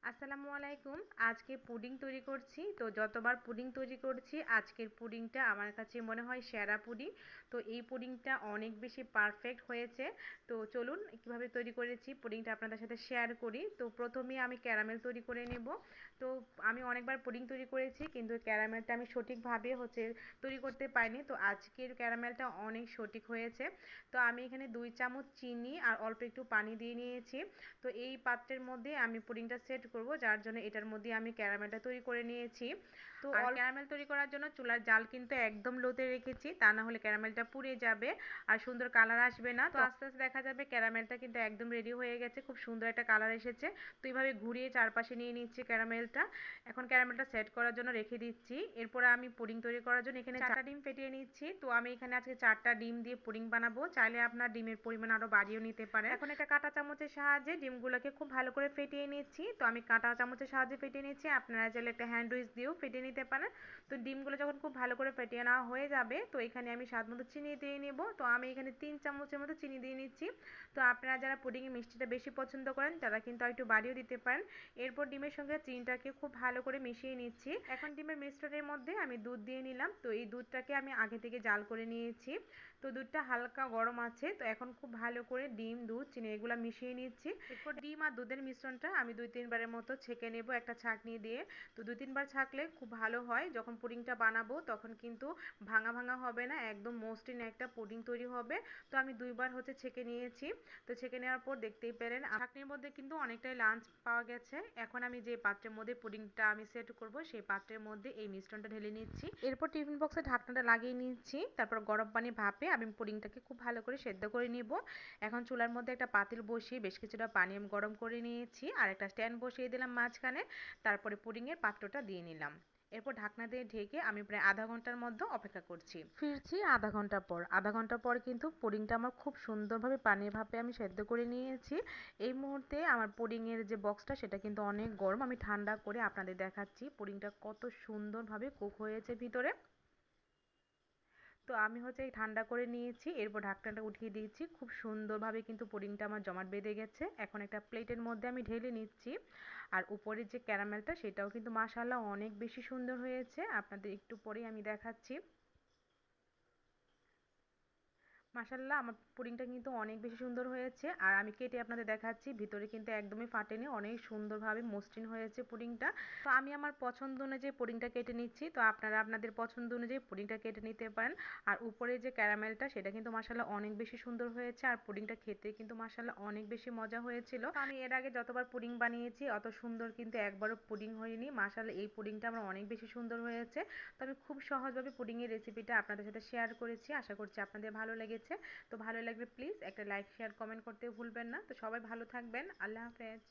আসসালামু আলাইকুম। আজকে পুডিং তৈরি করছি। তো যতবার পুডিং তৈরি করছি আজকের পুডিংটা আমার কাছে মনে হয় সেরা পুডিং। তো এই পুডিংটা অনেক বেশি পারফেক্ট হয়েছে। তো চলুন কিভাবে তৈরি করেছি পুডিংটা আপনাদের সাথে শেয়ার করি। তো প্রথমে আমি ক্যারামেল তৈরি করে নেব। তো আমি অনেকবার পুডিং তৈরি করেছি কিন্তু ক্যারামেলটা আমি সঠিকভাবে তৈরি করতে পারিনি। তো আজকের ক্যারামেলটা অনেক সঠিক হয়েছে। তো আমি এখানে 2 চামচ চিনি আর অল্প একটু পানি দিয়ে নিয়েছি। তো এই পাত্রের মধ্যে আমি পুডিংটা সেট করব, যার জন্য এটার মধ্যে আমি ক্যারামেলটা তৈরি করে নিয়েছি। তো ক্যারামেল তৈরি করার জন্য চুলার জাল কিন্তু একদম লোতে রেখেছি, তা না হলে ক্যারামেলটা পুড়ে যাবে আর সুন্দর কালার আসবে না। তো আস্তে আস্তে দেখা যাবে ক্যারামেলটা কিন্তু একদম রেডি হয়ে গেছে, খুব সুন্দর একটা কালার এসেছে। তো এইভাবে ঘুরিয়ে চারপাশে নিয়ে নিচ্ছি ক্যারামেলটা। এখন ক্যারামেলটা সেট করার জন্য রেখে দিচ্ছি। এরপরে আমি পুডিং তৈরি করার জন্য এখানে 4টা ডিম ফেটিয়ে নিচ্ছি। তো আমি এখানে আজকে 4টা ডিম দিয়ে পুডিং বানাবো। চাইলে আপনার ডিমের পরিমাণ আরো বাড়িয়েও নিতে পারেন। এখন একটা কাঁটা চামচের সাহায্যে ডিমগুলোকে খুব ভালো করে ফেটিয়ে নিচ্ছি। তো আমি কাঁটা চামচের সাহায্যে ফেটিয়ে নিচ্ছি, আপনারা চাইলে একটা হ্যান্ড উইচ দিয়েও ফেটিয়ে নিতে পারেন। তো ডিমগুলো যখন খুব ভালো করে ফেটিয়ে নেওয়া হয়ে যাবে তো এখানে আমি স্বাদ মতো চিনি দিয়ে নেব। তো আমি এখানে 3 চামচের মতো চিনি দিয়ে নিচ্ছি। তো আপনারা যারা পুডিংয়ে মিষ্টিটা বেশি পছন্দ করেন তারা কিন্তু আর একটু বাড়িয়েও দিতে পারেন। এরপর ডিমের সঙ্গে চিনিটাকে খুব ভালো করে মিশিয়ে নিচ্ছি। এখন ডিমের মিশ্রণের মধ্যে আমি দুধ দিয়ে নিলাম। তো এই দুধটাকে আমি আগে থেকে জাল করে নিয়েছি। তো দুধটা হালকা গরম আছে। তো এখন খুব ভালো করে ডিম, দুধ, চিনি এগুলো মিশিয়ে নিচ্ছি। এরপর ডিম আর দুধের মিশ্রণটা আমি 2-3 বারের মতো ছেঁকে নেব একটা ছাঁকনি দিয়ে। তো 2-3 বার ছাঁকলে খুব ভালো হয়, যখন পুডিংটা বানাবো তখন কিন্তু ভাঙা ভাঙা হবে না, একদম মসৃণ একটা পুডিং তৈরি হবে। তো আমি 2 বার ছেঁকে নিয়েছি। তো ছেঁকে নেওয়ার পর দেখতেই পেলেন ছাঁকনির মধ্যে কিন্তু অনেকটাই লাঞ্চ পাওয়া গেছে। এখন আমি যে পাত্রের মধ্যে পুডিংটা আমি সেট করব সেই পাত্রের মধ্যে এই মিশ্রণটা ঢেলে নিচ্ছি। এরপর টিফিন বক্সে ঢাকনাটা লাগিয়ে নিচ্ছি। তারপর গরম পানি ভাপে আমি পুডিংটাকে খুব ভালো করে সেদ্ধ করে নিব। এখন চুলার মধ্যে একটা পাতিল বসিয়ে বেশ কিছুটা পানি আমি গরম করে নিয়েছি আর একটা স্ট্যান্ড বসিয়ে দিলাম মাঝখানে। তারপরে পুডিংয়ের পাত্রটা দিয়ে নিলাম। এরপর ঢাকনা দিয়ে ঢেকে আমি প্রায় আধা ঘন্টার মধ্যে অপেক্ষা করছি। ফিরছি আধা ঘন্টা পর। আধা ঘন্টা পর কিন্তু পুডিংটা আমার খুব সুন্দরভাবে পানির ভাপে আমি সেদ্ধ করে নিয়েছি। এই মুহূর্তে আমার পুডিংয়ের যে বক্সটা সেটা কিন্তু অনেক গরম। আমি ঠান্ডা করে আপনাদের দেখাচ্ছি পুডিংটা কত সুন্দরভাবে কুক হয়েছে ভিতরে। তো আমি এই ঠান্ডা করে নিয়েছি। এরপর ঢাকনাটা উঠিয়ে দিয়েছি। খুব সুন্দরভাবে কিন্তু পুডিংটা আমার জমাট বেঁধে গেছে। এখন একটা প্লেটের মধ্যে আমি ঢেলে নিচ্ছি। আর উপরের যে ক্যারামেলটা সেটাও কিন্তু মাশাআল্লাহ অনেক বেশি সুন্দর হয়েছে। আপনাদের একটু পরেই আমি দেখাচ্ছি। মাশাআল্লাহ আমার পুডিংটা কিন্তু অনেক বেশি সুন্দর হয়েছে। আর আমি কেটে আপনাদের দেখাচ্ছি, ভিতরে কিন্তু একদমই ফাটেনি, অনেক সুন্দরভাবে মসৃণ হয়েছে পুডিংটা। তো আমি আমার পছন্দ অনুযায়ী পুডিংটা কেটে নিচ্ছি। তো আপনারা আপনাদের পছন্দ অনুযায়ী পুডিংটা কেটে নিতে পারেন। আর উপরে যে ক্যারামেলটা সেটা কিন্তু মাশাআল্লাহ অনেক বেশি সুন্দর হয়েছে। আর পুডিংটা খেতে কিন্তু মাশাআল্লাহ অনেক বেশি মজা হয়েছিল। তো আমি এর আগে যতবার পুডিং বানিয়েছি অত সুন্দর কিন্তু একবারও পুডিং হয়নি। মাশাআল্লাহ এই পুডিংটা আমার অনেক বেশি সুন্দর হয়েছে। তো আমি খুব সহজভাবে পুডিংয়ের রেসিপিটা আপনাদের সাথে শেয়ার করেছি। আশা করছি আপনাদের ভালো লেগেছে। তো ভালো লাগলে প্লিজ একটা লাইক, শেয়ার, কমেন্ট করতে ভুলবেন না। তো সবাই ভালো থাকবেন। আল্লাহ হাফেজ।